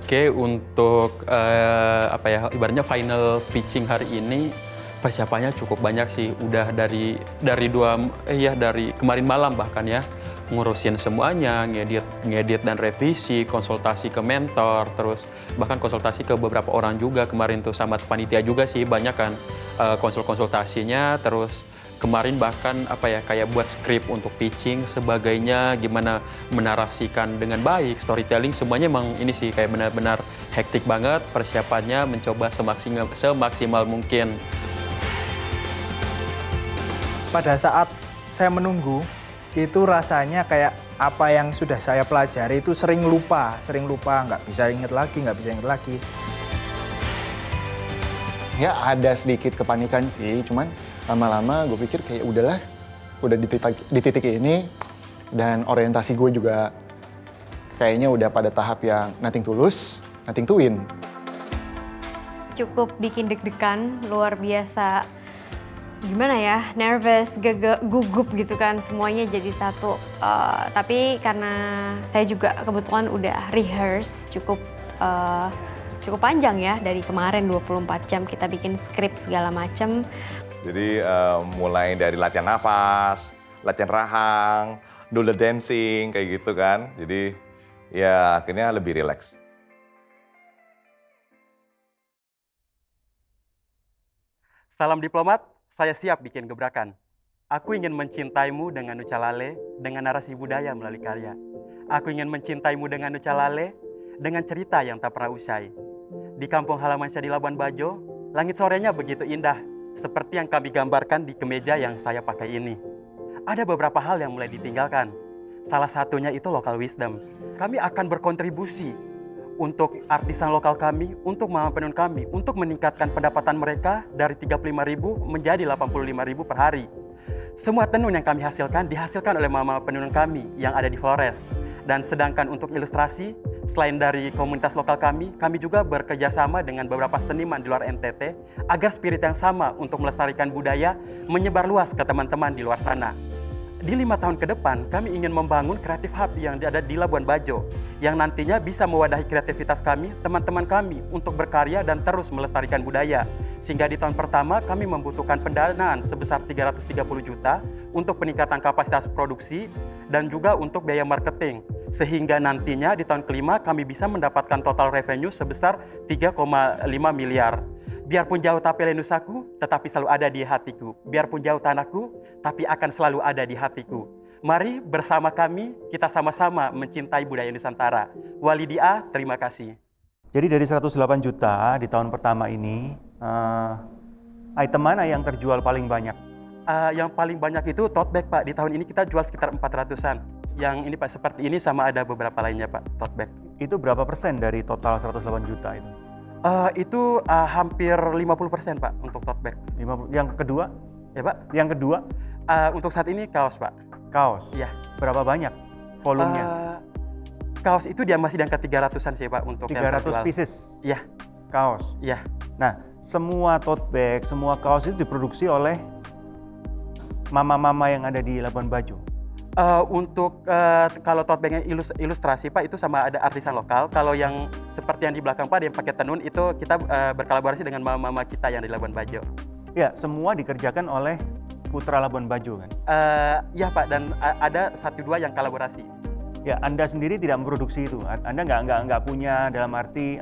Oke, untuk ibaratnya final pitching hari ini persiapannya cukup banyak sih. Udah dari kemarin malam bahkan ya, ngurusin semuanya, ngedit dan revisi, konsultasi ke mentor, terus bahkan konsultasi ke beberapa orang juga kemarin tuh sama panitia juga sih banyak kan konsultasinya. Terus kemarin bahkan kayak buat skrip untuk pitching sebagainya, gimana menarasikan dengan baik, storytelling semuanya emang ini sih kayak benar-benar hektik banget persiapannya, mencoba semaksimal mungkin. Pada saat saya menunggu, itu rasanya kayak apa yang sudah saya pelajari itu sering lupa, nggak bisa ingat lagi. Ya ada sedikit kepanikan sih, cuman lama-lama gue pikir kayak udahlah, udah di titik ini, dan orientasi gue juga kayaknya udah pada tahap yang nothing to lose, nothing to win. Cukup bikin deg-degan, luar biasa. Gimana ya, nervous, gugup gitu kan, semuanya jadi satu. Tapi karena saya juga kebetulan udah rehearse cukup panjang ya, dari kemarin 24 jam kita bikin skrip segala macem. Jadi mulai dari latihan nafas, latihan rahang, dulu dancing kayak gitu kan. Jadi ya akhirnya lebih rileks. Salam diplomat, saya siap bikin gebrakan. Aku ingin mencintaimu dengan Nucalale, dengan narasi budaya melalui karya. Aku ingin mencintaimu dengan Nucalale, dengan cerita yang tak pernah usai. Di kampung halaman saya di Labuan Bajo, langit sorenya begitu indah, seperti yang kami gambarkan di kemeja yang saya pakai ini. Ada beberapa hal yang mulai ditinggalkan. Salah satunya itu local wisdom. Kami akan berkontribusi untuk artisan lokal kami, untuk mama penenun kami, untuk meningkatkan pendapatan mereka dari 35.000 menjadi 85.000 per hari. Semua tenun yang kami hasilkan dihasilkan oleh mama penenun kami yang ada di Flores. Dan sedangkan untuk ilustrasi, selain dari komunitas lokal kami juga bekerja sama dengan beberapa seniman di luar NTT agar spirit yang sama untuk melestarikan budaya menyebar luas ke teman-teman di luar sana. Di 5 tahun ke depan, kami ingin membangun Creative Hub yang ada di Labuan Bajo, yang nantinya bisa mewadahi kreativitas kami, teman-teman kami, untuk berkarya dan terus melestarikan budaya. Sehingga di tahun pertama, kami membutuhkan pendanaan sebesar 330 juta untuk peningkatan kapasitas produksi dan juga untuk biaya marketing. Sehingga nantinya di tahun kelima, kami bisa mendapatkan total revenue sebesar 3,5 miliar. Biarpun jauh tapi lenusaku, tetapi selalu ada di hatiku. Biarpun jauh tanahku, tapi akan selalu ada di hatiku. Mari bersama kami, kita sama-sama mencintai budaya Nusantara. Walidia, terima kasih. Jadi dari 108 juta di tahun pertama ini, item mana yang terjual paling banyak? Yang paling banyak itu tote bag, Pak. Di tahun ini kita jual sekitar 400-an. Yang ini, Pak, seperti ini sama ada beberapa lainnya, Pak, tote bag. Itu berapa persen dari total 108 juta itu? Itu hampir 50%, Pak, untuk tote bag. Yang kedua? Ya, Pak? Yang kedua? Untuk saat ini kaos, Pak. Kaos? Iya. Berapa banyak volumenya? Kaos itu dia masih di angka 300-an sih, Pak, untuk 300 pieces? Iya. Kaos? Iya. Nah, semua tote bag, semua kaos itu diproduksi oleh mama-mama yang ada di Labuan Bajo? Untuk kalau tote bag ilustrasi, Pak, itu sama ada artisan lokal. Kalau yang seperti yang di belakang, Pak, yang pakai tenun itu kita berkolaborasi dengan mama-mama kita yang di Labuan Bajo. Ya, semua dikerjakan oleh putra Labuan Bajo kan? Ya, Pak, dan ada 1-2 yang kolaborasi. Ya, Anda sendiri tidak memproduksi itu? Anda nggak punya dalam arti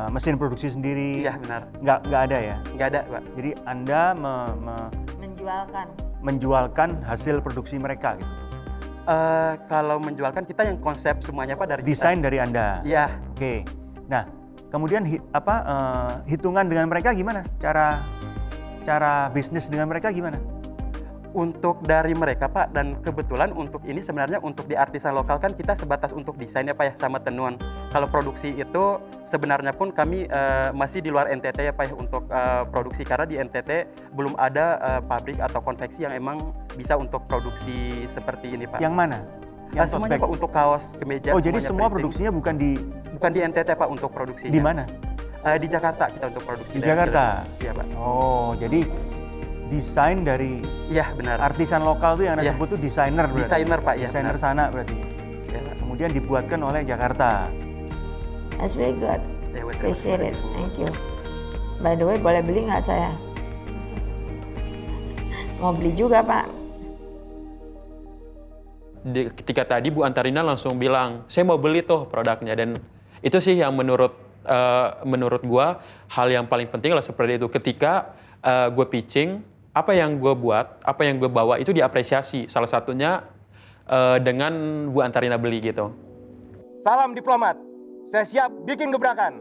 mesin produksi sendiri? Iya, benar. Nggak ada ya? Nggak ada, Pak. Jadi Anda menjualkan hasil produksi mereka gitu? Kalau menjualkan, kita yang konsep semuanya, Pak, dari desain kita. dari Anda? Iya. Oke. Nah, kemudian hitungan dengan mereka gimana? Cara bisnis dengan mereka gimana? Untuk dari mereka, Pak, dan kebetulan untuk ini sebenarnya untuk di artisan lokal kan kita sebatas untuk desain ya, Pak, ya, sama tenun. Kalau produksi itu sebenarnya pun kami masih di luar NTT ya, Pak, ya, untuk produksi, karena di NTT belum ada pabrik atau konveksi yang emang bisa untuk produksi seperti ini, Pak. Yang mana? Yang semuanya, Pak, untuk kaos, kemeja. Oh, jadi semua printing. Produksinya bukan di NTT, Pak, untuk produksinya. Di mana? Di Jakarta kita untuk produksi. Di Jakarta? Iya, Pak. Oh, jadi desain dari benar. Artisan lokal itu yang Anda sebut tuh desainer berarti? Desainer, Pak, ya. Desainer sana berarti. Ya, Pak. Kemudian dibuatkan oleh Jakarta. That's very good. Ya, terima kasih Appreciate it. banyak, Bu. Thank you. By the way, boleh beli nggak saya? Mau beli juga, Pak. Ketika tadi Bu Antarina langsung bilang, saya mau beli tuh produknya, dan itu sih yang menurut gua hal yang paling penting adalah seperti itu. Ketika gue pitching, apa yang gue buat, apa yang gue bawa itu diapresiasi. Salah satunya dengan Bu Antarina beli gitu. Salam diplomat, saya siap bikin gebrakan.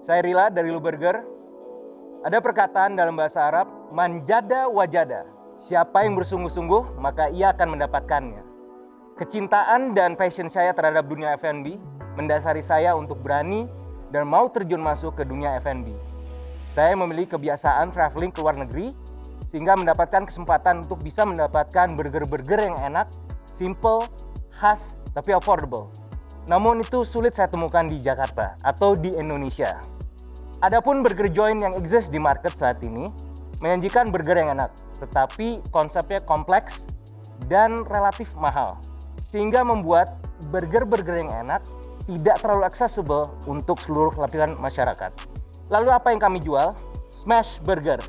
Saya Rila dari Lu Burger. Ada perkataan dalam bahasa Arab, manjada wajada. Siapa yang bersungguh-sungguh, maka ia akan mendapatkannya. Kecintaan dan passion saya terhadap dunia F&B mendasari saya untuk berani dan mau terjun masuk ke dunia F&B. Saya memiliki kebiasaan traveling ke luar negeri, sehingga mendapatkan kesempatan untuk bisa mendapatkan burger-burger yang enak, simple, khas, tapi affordable. Namun itu sulit saya temukan di Jakarta atau di Indonesia. Adapun burger joint yang exist di market saat ini menyajikan burger yang enak, tetapi konsepnya kompleks dan relatif mahal, sehingga membuat burger-burger yang enak tidak terlalu accessible untuk seluruh lapisan masyarakat. Lalu apa yang kami jual? Smash Burger,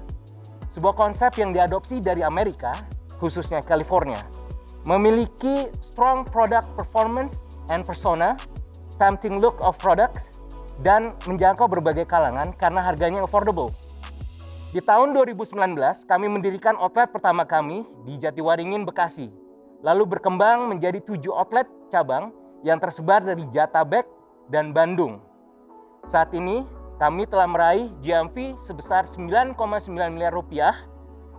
sebuah konsep yang diadopsi dari Amerika, khususnya California. Memiliki strong product performance and persona, tempting look of product, dan menjangkau berbagai kalangan karena harganya affordable. Di tahun 2019, kami mendirikan outlet pertama kami di Jatiwaringin, Bekasi. Lalu berkembang menjadi 7 outlet cabang yang tersebar dari Jatabek dan Bandung. Saat ini, kami telah meraih GMV sebesar 9,9 miliar rupiah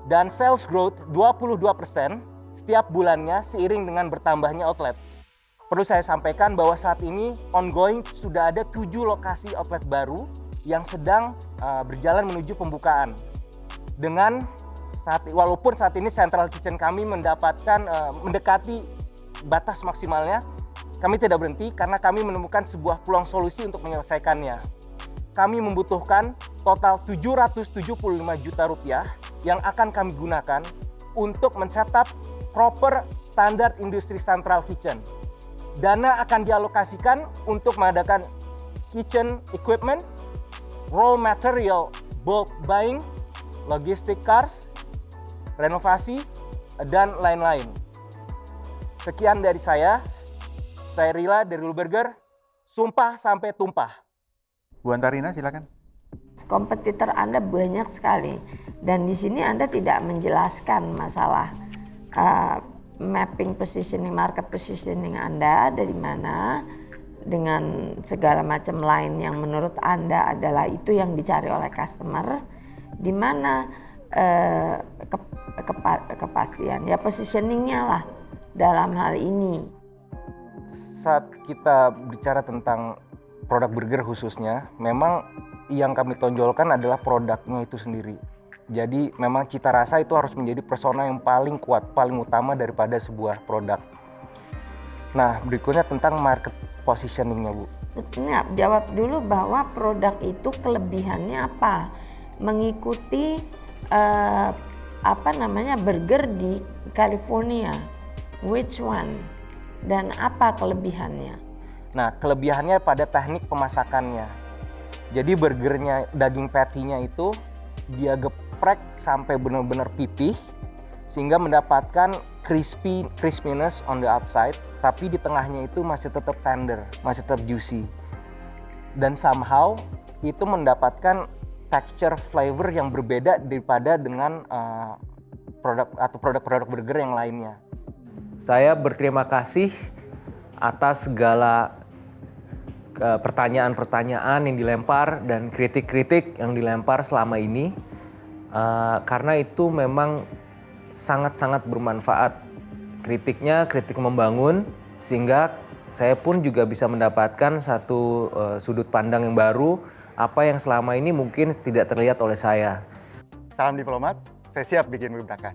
dan sales growth 22% setiap bulannya seiring dengan bertambahnya outlet. Perlu saya sampaikan bahwa saat ini ongoing sudah ada 7 lokasi outlet baru yang sedang berjalan menuju pembukaan. Walaupun saat ini central kitchen kami mendekati batas maksimalnya, kami tidak berhenti karena kami menemukan sebuah peluang solusi untuk menyelesaikannya. Kami membutuhkan total 775 juta rupiah yang akan kami gunakan untuk men-setup proper standar industri central kitchen. Dana akan dialokasikan untuk mengadakan kitchen equipment, raw material bulk buying, logistic cars, renovasi, dan lain-lain. Sekian dari saya Rila dari Lu Burger, sumpah sampai tumpah. Bu Antarina, silakan. Kompetitor Anda banyak sekali, dan di sini Anda tidak menjelaskan masalah mapping positioning, market positioning Anda dari mana dengan segala macam line yang menurut Anda adalah itu yang dicari oleh customer, di mana kepastian ya positioningnya lah dalam hal ini. Saat kita bicara tentang produk burger khususnya, memang yang kami tonjolkan adalah produknya itu sendiri. Jadi memang cita rasa itu harus menjadi persona yang paling kuat, paling utama daripada sebuah produk. Nah, berikutnya tentang market positioningnya, Bu. Sebenarnya jawab dulu bahwa produk itu kelebihannya apa? Mengikuti burger di California, which one? Dan apa kelebihannya? Nah, kelebihannya pada teknik pemasakannya. Jadi burgernya, daging patty-nya itu dia geprek sampai benar-benar pipih sehingga mendapatkan crispiness on the outside, tapi di tengahnya itu masih tetap tender, masih tetap juicy. Dan somehow itu mendapatkan texture flavor yang berbeda daripada dengan produk-produk burger yang lainnya. Saya berterima kasih atas segala pertanyaan-pertanyaan yang dilempar dan kritik-kritik yang dilempar selama ini, karena itu memang sangat-sangat bermanfaat. Kritiknya kritik membangun, sehingga saya pun juga bisa mendapatkan satu sudut pandang yang baru, apa yang selama ini mungkin tidak terlihat oleh saya. Salam diplomat, saya siap bikin gebrakan.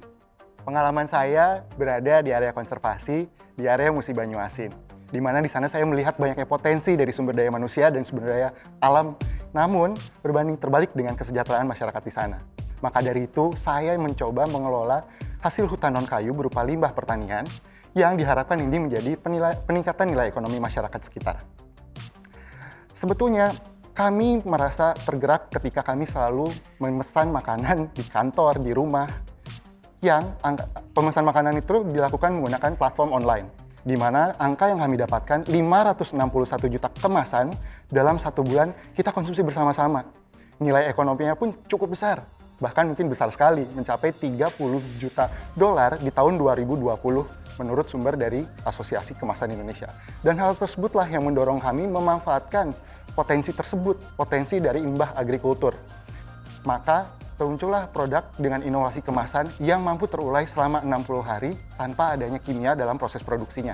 Pengalaman saya berada di area konservasi, di area Musi Banyuasin, di mana di sana saya melihat banyaknya potensi dari sumber daya manusia dan sumber daya alam, namun berbanding terbalik dengan kesejahteraan masyarakat di sana. Maka dari itu, saya mencoba mengelola hasil hutan non-kayu berupa limbah pertanian yang diharapkan ini menjadi peningkatan nilai ekonomi masyarakat sekitar. Sebetulnya kami merasa tergerak ketika kami selalu memesan makanan di kantor, di rumah, yang pemesan makanan itu dilakukan menggunakan platform online, di mana angka yang kami dapatkan 561 juta kemasan dalam 1 bulan kita konsumsi bersama-sama. Nilai ekonominya pun cukup besar, bahkan mungkin besar sekali, mencapai 30 juta dolar di tahun 2020 menurut sumber dari Asosiasi Kemasan Indonesia. Dan hal tersebutlah yang mendorong kami memanfaatkan potensi tersebut, potensi dari limbah agrikultur. Maka termuncullah produk dengan inovasi kemasan yang mampu terurai selama 60 hari tanpa adanya kimia dalam proses produksinya.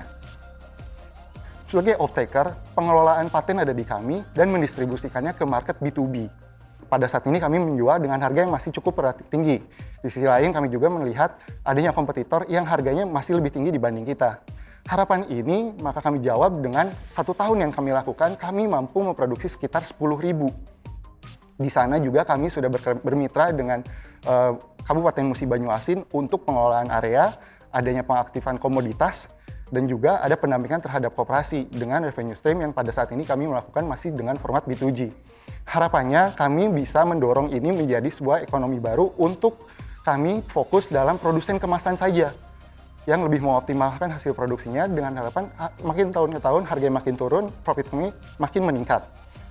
Sebagai off-taker, pengelolaan paten ada di kami dan mendistribusikannya ke market B2B. Pada saat ini kami menjual dengan harga yang masih cukup relatif tinggi. Di sisi lain kami juga melihat adanya kompetitor yang harganya masih lebih tinggi dibanding kita. Harapan ini maka kami jawab dengan 1 tahun yang kami lakukan, kami mampu memproduksi sekitar 10.000. Di sana juga kami sudah bermitra dengan Kabupaten Musi Banyuasin untuk pengelolaan area, adanya pengaktifan komoditas, dan juga ada pendampingan terhadap koperasi dengan revenue stream yang pada saat ini kami melakukan masih dengan format B2G. Harapannya kami bisa mendorong ini menjadi sebuah ekonomi baru untuk kami fokus dalam produsen kemasan saja, yang lebih mengoptimalkan hasil produksinya dengan harapan makin tahun ke tahun harganya makin turun, profit kami makin meningkat.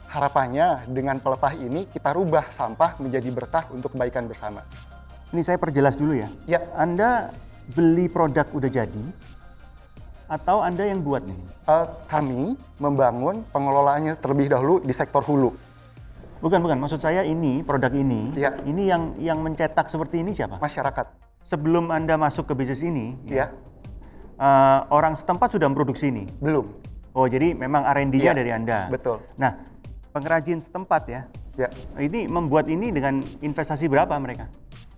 Harapannya dengan pelepah ini kita rubah sampah menjadi berkah untuk kebaikan bersama. Ini saya perjelas dulu ya. Ya. Anda beli produk udah jadi atau Anda yang buat nih? Kami membangun pengelolaannya terlebih dahulu di sektor hulu. Bukan, maksud saya ini, produk ini, Ya. ini yang mencetak seperti ini siapa? Masyarakat. Sebelum Anda masuk ke bisnis ini, Ya. Orang setempat sudah memproduksi ini? Belum. Oh, jadi memang R&D-nya Ya, dari Anda? betul. Nah, pengrajin setempat ya, Ya. ini membuat ini dengan investasi berapa mereka?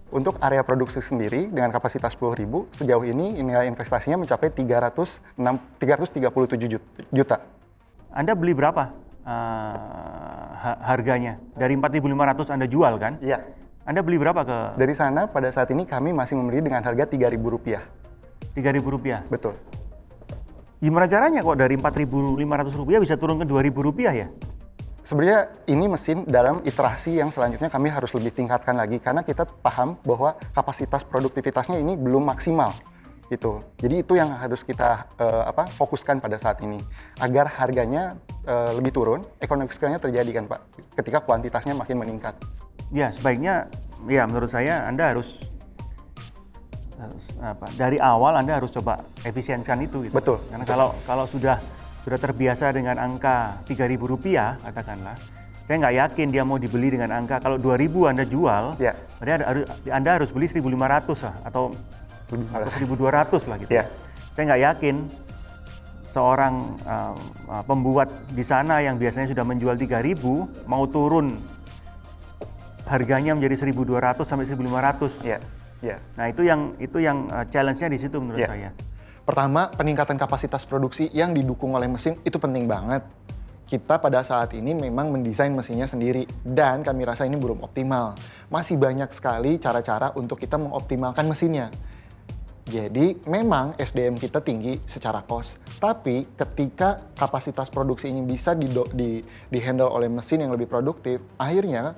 Untuk area produksi sendiri dengan kapasitas 10.000, sejauh ini nilai investasinya mencapai 337 juta. Anda beli berapa harganya? Dari 4.500 Anda jual kan? Iya. Anda beli berapa ke? Dari sana pada saat ini kami masih membeli dengan harga Rp3.000. Rp3.000? Betul. Gimana caranya kok dari Rp4.500 bisa turun ke Rp2.000 ya? Sebenarnya ini mesin dalam iterasi yang selanjutnya kami harus lebih tingkatkan lagi karena kita paham bahwa kapasitas produktivitasnya ini belum maksimal. Gitu. Jadi itu yang harus kita fokuskan pada saat ini agar harganya lebih turun, economic scale-nya terjadi kan Pak, ketika kuantitasnya makin meningkat. Ya sebaiknya, ya menurut saya Anda harus dari awal Anda harus coba efisienkan itu. Gitu. Betul. Karena kalau sudah terbiasa dengan angka Rp3.000 katakanlah, saya nggak yakin dia mau dibeli dengan angka kalau 2.000 Anda jual, Ya. berarti Anda harus beli 1.500 lah atau 1.200 lah gitu. Ya. Saya nggak yakin seorang pembuat di sana yang biasanya sudah menjual 3.000 mau turun harganya menjadi 1.200 sampai 1.500. Ya. Ya. Nah itu yang challenge-nya di situ menurut saya. Pertama, peningkatan kapasitas produksi yang didukung oleh mesin itu penting banget. Kita pada saat ini memang mendesain mesinnya sendiri dan kami rasa ini belum optimal. Masih banyak sekali cara-cara untuk kita mengoptimalkan mesinnya. Jadi memang SDM kita tinggi secara cost, tapi ketika kapasitas produksi ini bisa di-handle oleh mesin yang lebih produktif, akhirnya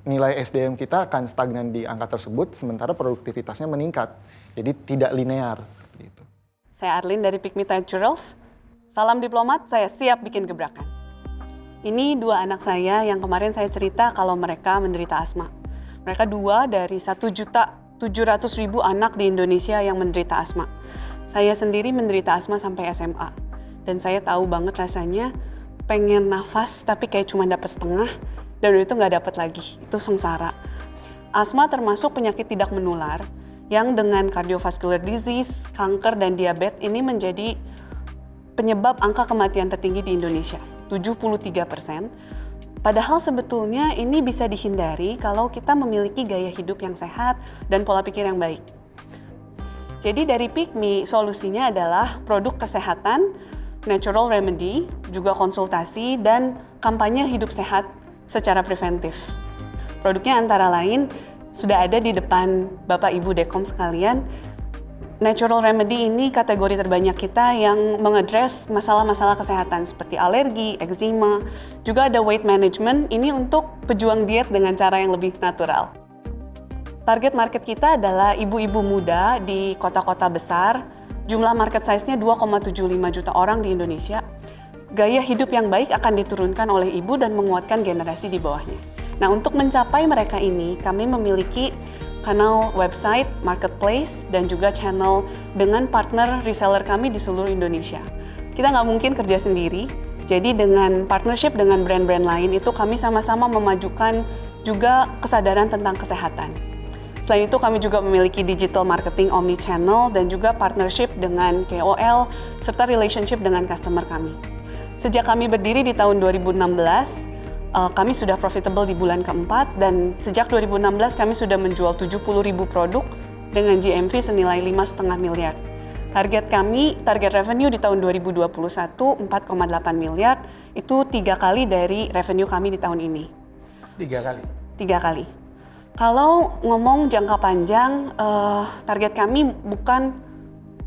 nilai SDM kita akan stagnan di angka tersebut, sementara produktivitasnya meningkat. Jadi tidak linear. Gitu. Saya Arlin dari Pick Me Naturals. Salam diplomat, saya siap bikin gebrakan. Ini 2 anak saya yang kemarin saya cerita kalau mereka menderita asma. Mereka 2 dari 1.700.000 anak di Indonesia yang menderita asma. Saya sendiri menderita asma sampai SMA. Dan saya tahu banget rasanya pengen nafas tapi kayak cuma dapat setengah dan itu nggak dapat lagi. Itu sengsara. Asma termasuk penyakit tidak menular yang dengan cardiovascular disease, kanker, dan diabetes ini menjadi penyebab angka kematian tertinggi di Indonesia, 73%. Padahal sebetulnya ini bisa dihindari kalau kita memiliki gaya hidup yang sehat dan pola pikir yang baik. Jadi dari Pick Me, solusinya adalah produk kesehatan, natural remedy, juga konsultasi, dan kampanye hidup sehat secara preventif. Produknya antara lain sudah ada di depan Bapak Ibu Dekom sekalian. Natural remedy ini kategori terbanyak kita yang mengadres masalah-masalah kesehatan seperti alergi, eczema, juga ada weight management, ini untuk pejuang diet dengan cara yang lebih natural. Target market kita adalah ibu-ibu muda di kota-kota besar, jumlah market size-nya 2,75 juta orang di Indonesia. Gaya hidup yang baik akan diturunkan oleh ibu dan menguatkan generasi di bawahnya. Nah, untuk mencapai mereka ini, kami memiliki kanal website, marketplace, dan juga channel dengan partner reseller kami di seluruh Indonesia. Kita nggak mungkin kerja sendiri, jadi dengan partnership dengan brand-brand lain itu kami sama-sama memajukan juga kesadaran tentang kesehatan. Selain itu kami juga memiliki digital marketing omni-channel dan juga partnership dengan KOL serta relationship dengan customer kami. Sejak kami berdiri di tahun 2016, kami sudah profitable di bulan keempat dan sejak 2016 kami sudah menjual 70.000 produk dengan GMV senilai 5,5 miliar. Target revenue di tahun 2021 4,8 miliar, itu 3 kali dari revenue kami di tahun ini. 3 kali? 3 kali. Kalau ngomong jangka panjang, target kami bukan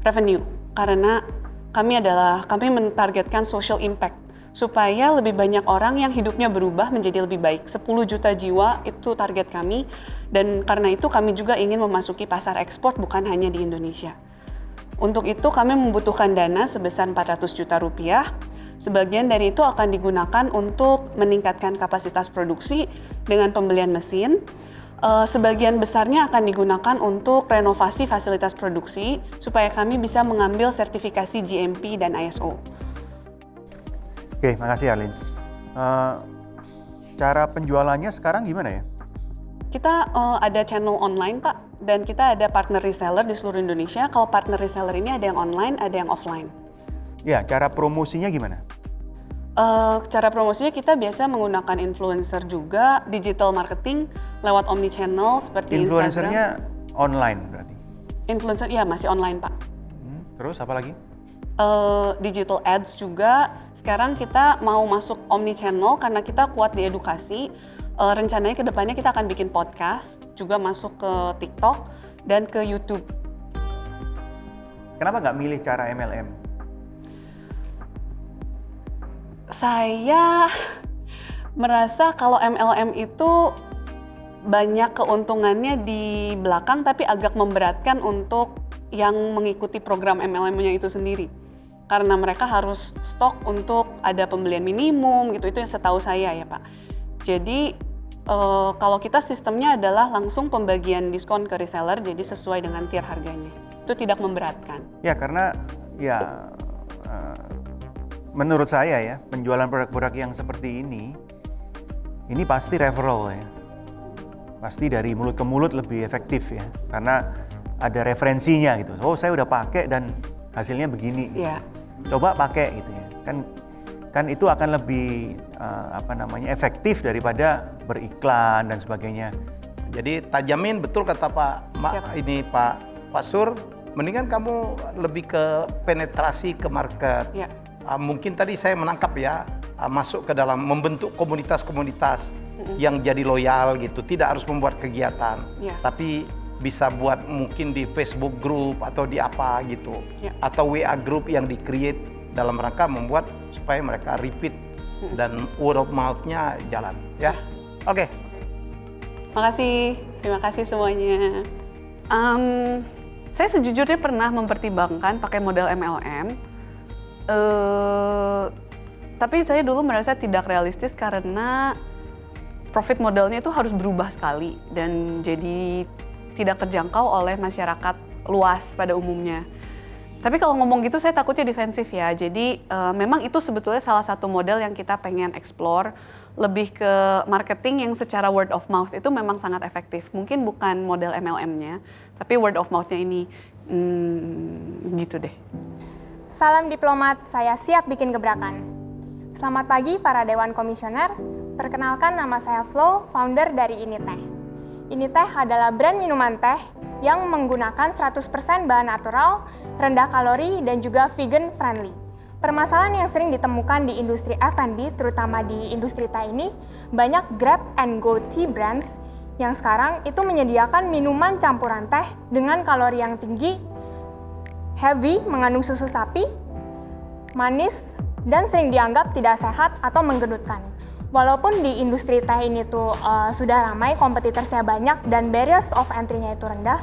revenue, karena kami mentargetkan social impact, supaya lebih banyak orang yang hidupnya berubah menjadi lebih baik. 10 juta jiwa itu target kami, dan karena itu kami juga ingin memasuki pasar ekspor bukan hanya di Indonesia. Untuk itu kami membutuhkan dana sebesar 400 juta rupiah. Sebagian dari itu akan digunakan untuk meningkatkan kapasitas produksi dengan pembelian mesin. Sebagian besarnya akan digunakan untuk renovasi fasilitas produksi supaya kami bisa mengambil sertifikasi GMP dan ISO. Oke, makasih Arlene. Cara penjualannya sekarang gimana ya? Kita ada channel online, Pak, dan kita ada partner reseller di seluruh Indonesia. Kalau partner reseller ini ada yang online, ada yang offline. Ya, cara promosinya gimana? Cara promosinya kita biasa menggunakan influencer juga, digital marketing lewat omni-channel seperti Instagram. Influencernya online berarti? Influencer, iya masih online, Pak. Terus apa lagi? Digital ads juga. Sekarang kita mau masuk omni-channel karena kita kuat di edukasi. Rencananya ke depannya kita akan bikin podcast, juga masuk ke TikTok dan ke YouTube. Kenapa nggak milih cara MLM? Saya merasa kalau MLM itu banyak keuntungannya di belakang, tapi agak memberatkan untuk yang mengikuti program MLM-nya itu sendiri. Karena mereka harus stok untuk ada pembelian minimum gitu, itu yang setahu saya ya Pak. Jadi kalau kita sistemnya adalah langsung pembagian diskon ke reseller, jadi sesuai dengan tier harganya. Itu tidak memberatkan. Ya karena menurut saya ya, penjualan produk-produk yang seperti ini pasti referral ya. Pasti dari mulut ke mulut lebih efektif ya, karena ada referensinya gitu. Oh saya udah pakai dan hasilnya begini. Gitu. Yeah. Coba pakai gitu ya. Kan itu akan lebih efektif daripada beriklan dan sebagainya. Jadi tak jamin betul kata Pak Sur, mendingan kamu lebih ke penetrasi ke market. Yeah. Mungkin tadi saya menangkap ya, masuk ke dalam membentuk komunitas-komunitas yang jadi loyal gitu. Tidak harus membuat kegiatan, tapi bisa buat mungkin di Facebook group atau di apa gitu, atau WA group yang di-create dalam rangka membuat supaya mereka repeat dan word of mouth-nya jalan ya. Oke. Terima kasih semuanya. Saya sejujurnya pernah mempertimbangkan pakai model MLM. Tapi saya dulu merasa tidak realistis karena profit modelnya itu harus berubah sekali dan jadi tidak terjangkau oleh masyarakat luas pada umumnya. Tapi kalau ngomong gitu saya takutnya defensif ya. Jadi memang itu sebetulnya salah satu model yang kita pengen explore, lebih ke marketing yang secara word of mouth itu memang sangat efektif. Mungkin bukan model MLM-nya, tapi word of mouth-nya ini gitu deh. Salam diplomat, saya siap bikin gebrakan. Selamat pagi para Dewan Komisioner. Perkenalkan nama saya Flo, founder dari Initeh. Initeh adalah brand minuman teh yang menggunakan 100% bahan natural, rendah kalori, dan juga vegan friendly. Permasalahan yang sering ditemukan di industri F&B, terutama di industri teh ini, banyak grab and go tea brands yang sekarang itu menyediakan minuman campuran teh dengan kalori yang tinggi, heavy, mengandung susu sapi, manis, dan sering dianggap tidak sehat atau menggendutkan. Walaupun di industri teh ini tuh sudah ramai, kompetitornya banyak, dan barriers of entry-nya itu rendah,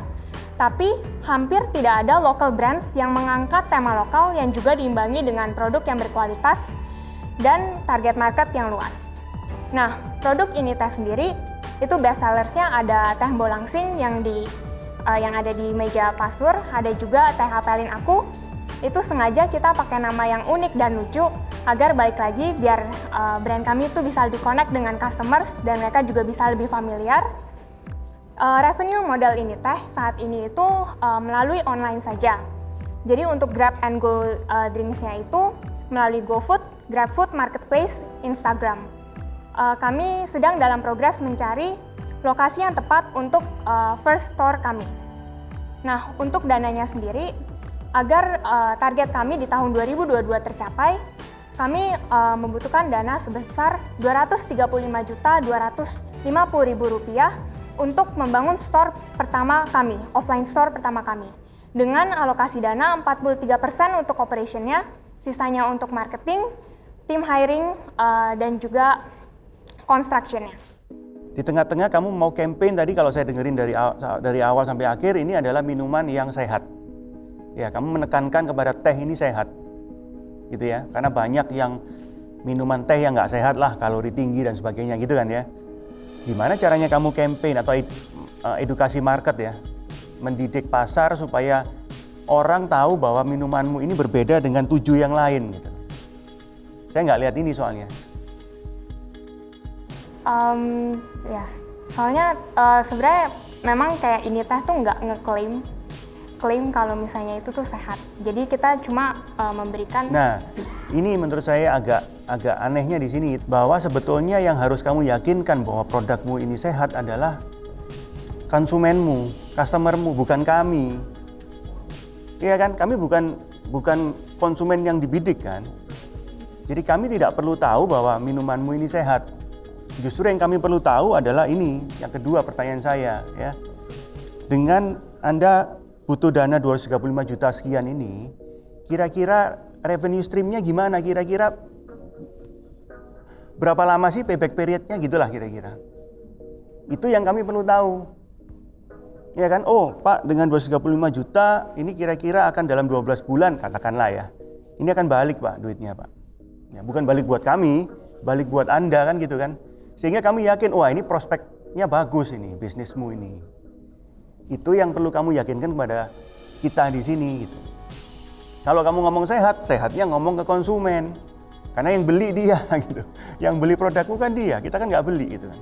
tapi hampir tidak ada local brands yang mengangkat tema lokal yang juga diimbangi dengan produk yang berkualitas dan target market yang luas. Nah, produk ini teh sendiri itu best sellersnya ada teh bolangsing yang ada di meja pasur, ada juga teh apelin aku. Itu sengaja kita pakai nama yang unik dan lucu agar balik lagi biar brand kami itu bisa lebih connect dengan customers dan mereka juga bisa lebih familiar. Revenue model ini teh saat ini itu melalui online saja. Jadi untuk grab and go drinks-nya itu melalui GoFood, GrabFood Marketplace, Instagram. Kami sedang dalam progres mencari lokasi yang tepat untuk first store kami. Nah, untuk dananya sendiri, agar target kami di tahun 2022 tercapai, kami membutuhkan dana sebesar Rp235.250.000 untuk membangun store pertama kami, offline store pertama kami. Dengan alokasi dana 43% untuk operationnya, sisanya untuk marketing, tim hiring, dan juga construction-nya. Di tengah-tengah kamu mau campaign tadi kalau saya dengerin dari awal sampai akhir ini adalah minuman yang sehat. Ya, kamu menekankan kepada teh ini sehat. Gitu ya. Karena banyak yang minuman teh yang nggak sehat lah, kalori tinggi dan sebagainya gitu kan ya. Gimana caranya kamu campaign atau edukasi market ya, mendidik pasar supaya orang tahu bahwa minumanmu ini berbeda dengan 7 yang lain gitu. Saya nggak lihat ini soalnya. Ya, soalnya sebenarnya memang kayak ini teh tuh nggak ngeklaim kalau misalnya itu tuh sehat. Jadi kita cuma memberikan. Nah, ini menurut saya agak anehnya di sini bahwa sebetulnya yang harus kamu yakinkan bahwa produkmu ini sehat adalah konsumenmu, customermu, bukan kami. Iya kan? Kami bukan konsumen yang dibidik kan. Jadi kami tidak perlu tahu bahwa minumanmu ini sehat. Justru yang kami perlu tahu adalah ini, yang kedua pertanyaan saya ya. Dengan Anda butuh dana 235 juta sekian ini, kira-kira revenue stream-nya gimana? Kira-kira berapa lama sih payback period-nya gitulah kira-kira. Itu yang kami perlu tahu. Ya kan? Oh, Pak, dengan 235 juta ini kira-kira akan dalam 12 bulan katakanlah ya. Ini akan balik, Pak, duitnya, Pak. Ya, bukan balik buat kami, balik buat Anda kan gitu kan. Sehingga kami yakin, wah ini prospeknya bagus ini, bisnismu ini. Itu yang perlu kamu yakinkan kepada kita di sini gitu. Kalau kamu ngomong sehat, sehatnya ngomong ke konsumen. Karena yang beli dia gitu. Yang beli produkmu kan dia, kita kan nggak beli gitu kan.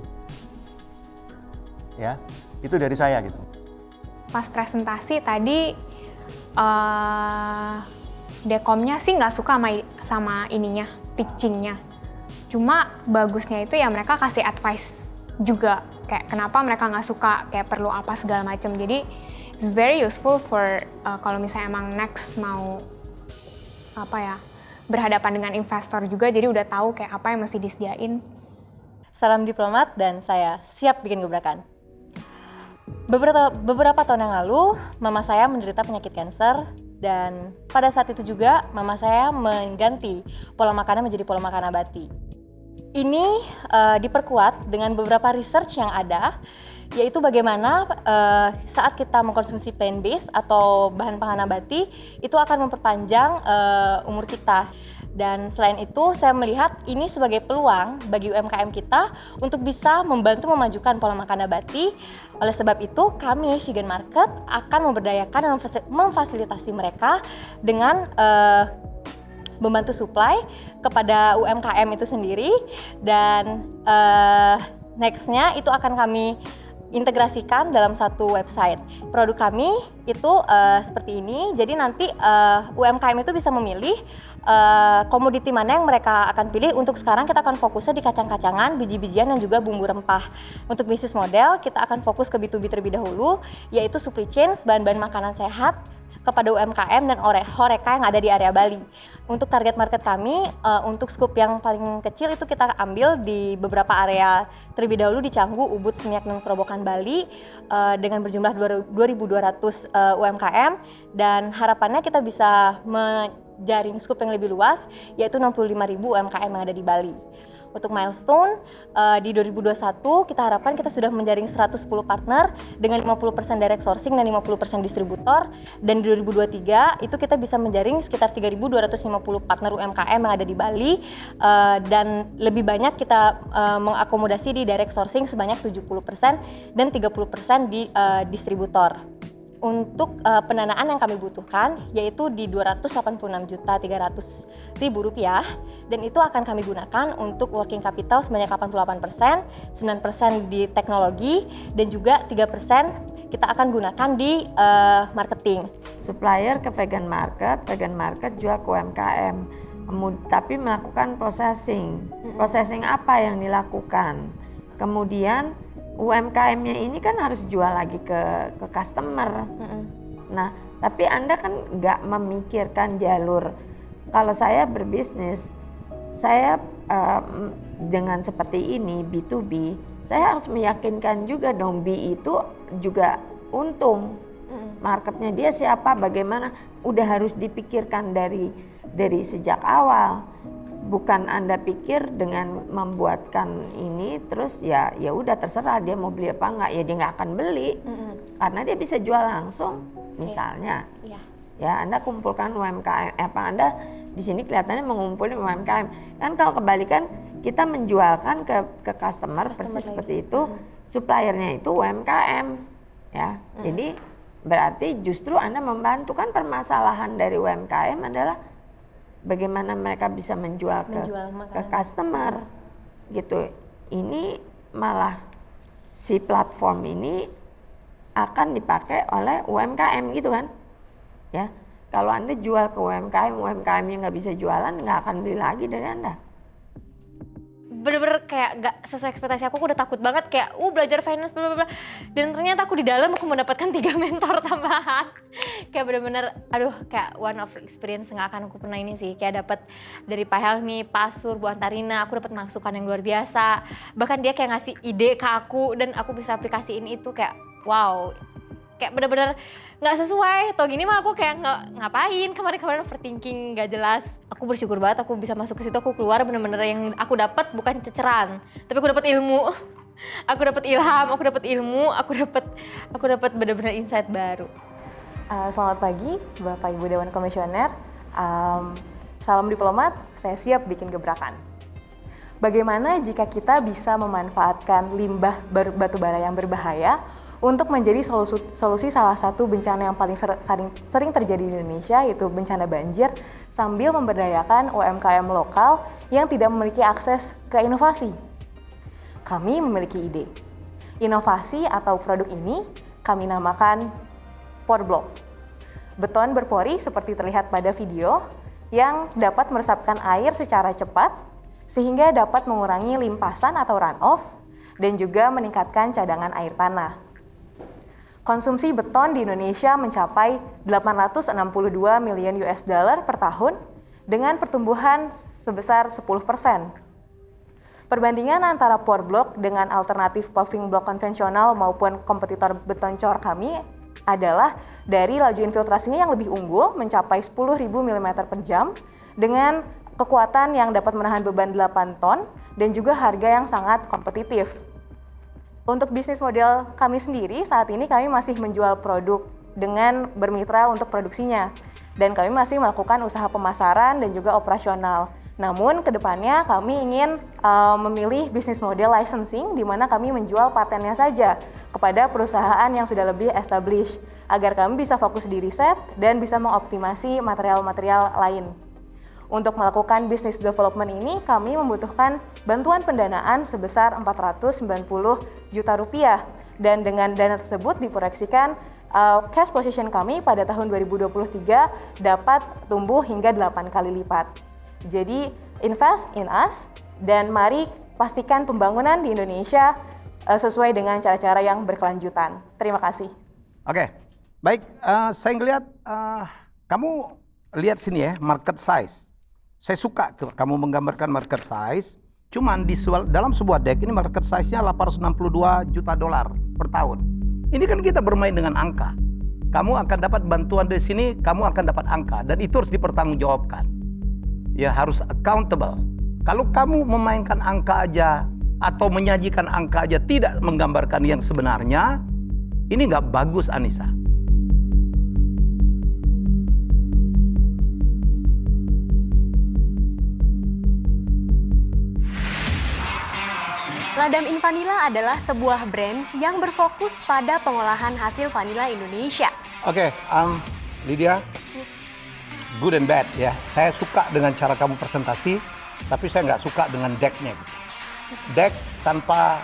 Ya, itu dari saya gitu. Pas presentasi tadi, Dekomnya sih nggak suka sama ininya, pitchingnya. Cuma bagusnya itu ya mereka kasih advice juga. Kayak kenapa mereka nggak suka, kayak perlu apa segala macam. Jadi it's very useful for kalau misalnya emang next mau berhadapan dengan investor juga. Jadi udah tahu kayak apa yang mesti disediain. Salam diplomat dan saya siap bikin gebrakan. Beberapa tahun yang lalu, mama saya menderita penyakit kanker dan pada saat itu juga mama saya mengganti pola makannya menjadi pola makan nabati. Ini diperkuat dengan beberapa research yang ada, yaitu bagaimana saat kita mengkonsumsi plant-based atau bahan pangan nabati itu akan memperpanjang umur kita. Dan selain itu, saya melihat ini sebagai peluang bagi UMKM kita untuk bisa membantu memajukan pola makan nabati. Oleh sebab itu, kami Vegan Market akan memberdayakan dan memfasilitasi mereka dengan membantu supply kepada UMKM itu sendiri. Dan next-nya itu akan kami integrasikan dalam satu website. Produk kami itu seperti ini, jadi nanti UMKM itu bisa memilih komoditi mana yang mereka akan pilih. Untuk sekarang kita akan fokusnya di kacang-kacangan, biji-bijian dan juga bumbu rempah. Untuk bisnis model kita akan fokus ke B2B terlebih dahulu, yaitu supply chain, bahan-bahan makanan sehat, kepada UMKM dan Horeca yang ada di area Bali. Untuk target market kami, untuk scoop yang paling kecil itu kita ambil di beberapa area terlebih dahulu di Canggu, Ubud, Seminyak, dan Kerobokan Bali dengan berjumlah 2.200 UMKM, dan harapannya kita bisa menjaring scoop yang lebih luas, yaitu 65.000 UMKM yang ada di Bali. Untuk milestone, di 2021 kita harapkan kita sudah menjaring 110 partner dengan 50% direct sourcing dan 50% distributor, dan di 2023 itu kita bisa menjaring sekitar 3.250 partner UMKM yang ada di Bali, dan lebih banyak kita mengakomodasi di direct sourcing sebanyak 70% dan 30% di distributor. Untuk pendanaan yang kami butuhkan yaitu di Rp286.300.000, dan itu akan kami gunakan untuk working capital sebanyak 88%, 9% di teknologi, dan juga 3% kita akan gunakan di marketing. Supplier ke vegan market jual ke UMKM, tapi melakukan processing. Processing apa yang dilakukan? Kemudian UMKM-nya ini kan harus jual lagi ke customer. Nah, tapi Anda kan nggak memikirkan jalur. Kalau saya berbisnis, saya dengan seperti ini B2B, saya harus meyakinkan juga dong B itu juga untung. Marketnya dia siapa, bagaimana, udah harus dipikirkan dari sejak awal. Bukan Anda pikir dengan membuatkan ini terus ya udah terserah dia mau beli apa enggak, ya dia nggak akan beli karena dia bisa jual langsung misalnya. Ya Anda kumpulkan UMKM, Anda di sini kelihatannya mengumpulkan UMKM. Kan kalau kebalikan kita menjualkan ke customer persis seperti itu, suppliernya itu UMKM ya. Jadi berarti justru Anda membantu, kan permasalahan dari UMKM adalah bagaimana mereka bisa menjual ke customer gitu. Ini malah si platform ini akan dipakai oleh UMKM gitu kan ya. Kalau Anda jual ke UMKM-nya nggak bisa jualan, nggak akan beli lagi dari Anda. Bener-bener kayak gak sesuai ekspektasi aku udah takut banget kayak belajar finance bla bla bla, dan ternyata aku di dalam aku mendapatkan 3 mentor tambahan. Kayak bener-bener aduh, kayak one of experience nggak akan aku pernah ini sih, kayak dapat dari Pak Helmi, Pak Sur, Bu Antarina, aku dapat masukan yang luar biasa. Bahkan dia kayak ngasih ide ke aku dan aku bisa aplikasiin itu, kayak wow, kayak bener-bener nggak sesuai. Atau gini mah aku kayak ngapain kemarin overthinking nggak jelas. Aku bersyukur banget aku bisa masuk ke situ, aku keluar bener-bener yang aku dapat bukan ceceran, tapi aku dapat ilmu. Aku dapat ilham, aku dapat ilmu, aku dapat bener-bener insight baru. Selamat pagi Bapak Ibu Dewan Komisioner. Salam diplomat, saya siap bikin gebrakan. Bagaimana jika kita bisa memanfaatkan limbah batu bara yang berbahaya untuk menjadi solusi salah satu bencana yang paling sering terjadi di Indonesia, yaitu bencana banjir, sambil memberdayakan UMKM lokal yang tidak memiliki akses ke inovasi. Kami memiliki ide. Inovasi atau produk ini kami namakan Porblock. Beton berpori seperti terlihat pada video yang dapat meresapkan air secara cepat sehingga dapat mengurangi limpasan atau runoff dan juga meningkatkan cadangan air tanah. Konsumsi beton di Indonesia mencapai 862 miliar US dollar per tahun dengan pertumbuhan sebesar 10%. Perbandingan antara Porblock dengan alternatif paving block konvensional maupun kompetitor beton cor kami adalah dari laju infiltrasinya yang lebih unggul mencapai 10.000 mm per jam dengan kekuatan yang dapat menahan beban 8 ton dan juga harga yang sangat kompetitif. Untuk bisnis model kami sendiri, saat ini kami masih menjual produk dengan bermitra untuk produksinya. Dan kami masih melakukan usaha pemasaran dan juga operasional. Namun kedepannya kami ingin memilih bisnis model licensing di mana kami menjual patennya saja kepada perusahaan yang sudah lebih established agar kami bisa fokus di riset dan bisa mengoptimasi material-material lain. Untuk melakukan business development ini, kami membutuhkan bantuan pendanaan sebesar 490 juta rupiah. Dan dengan dana tersebut diproyeksikan cash position kami pada tahun 2023 dapat tumbuh hingga 8 kali lipat. Jadi invest in us dan mari pastikan pembangunan di Indonesia sesuai dengan cara-cara yang berkelanjutan. Terima kasih. Oke, Baik, saya ngelihat kamu lihat sini ya, market size. Saya suka kamu menggambarkan market size. Cuman dalam sebuah deck ini market size-nya $862 juta per tahun. Ini kan kita bermain dengan angka. Kamu akan dapat bantuan dari sini, kamu akan dapat angka. Dan itu harus dipertanggungjawabkan. Ya harus accountable. Kalau kamu memainkan angka aja atau menyajikan angka aja tidak menggambarkan yang sebenarnya, ini nggak bagus Anissa. Ladam In Vanilla adalah sebuah brand yang berfokus pada pengolahan hasil vanila Indonesia. Oke, Lydia, good and bad ya. Saya suka dengan cara kamu presentasi, tapi saya nggak suka dengan deck-nya. Deck tanpa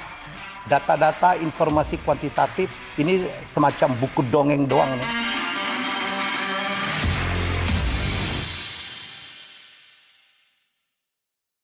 data-data, informasi kuantitatif, ini semacam buku dongeng doang nih.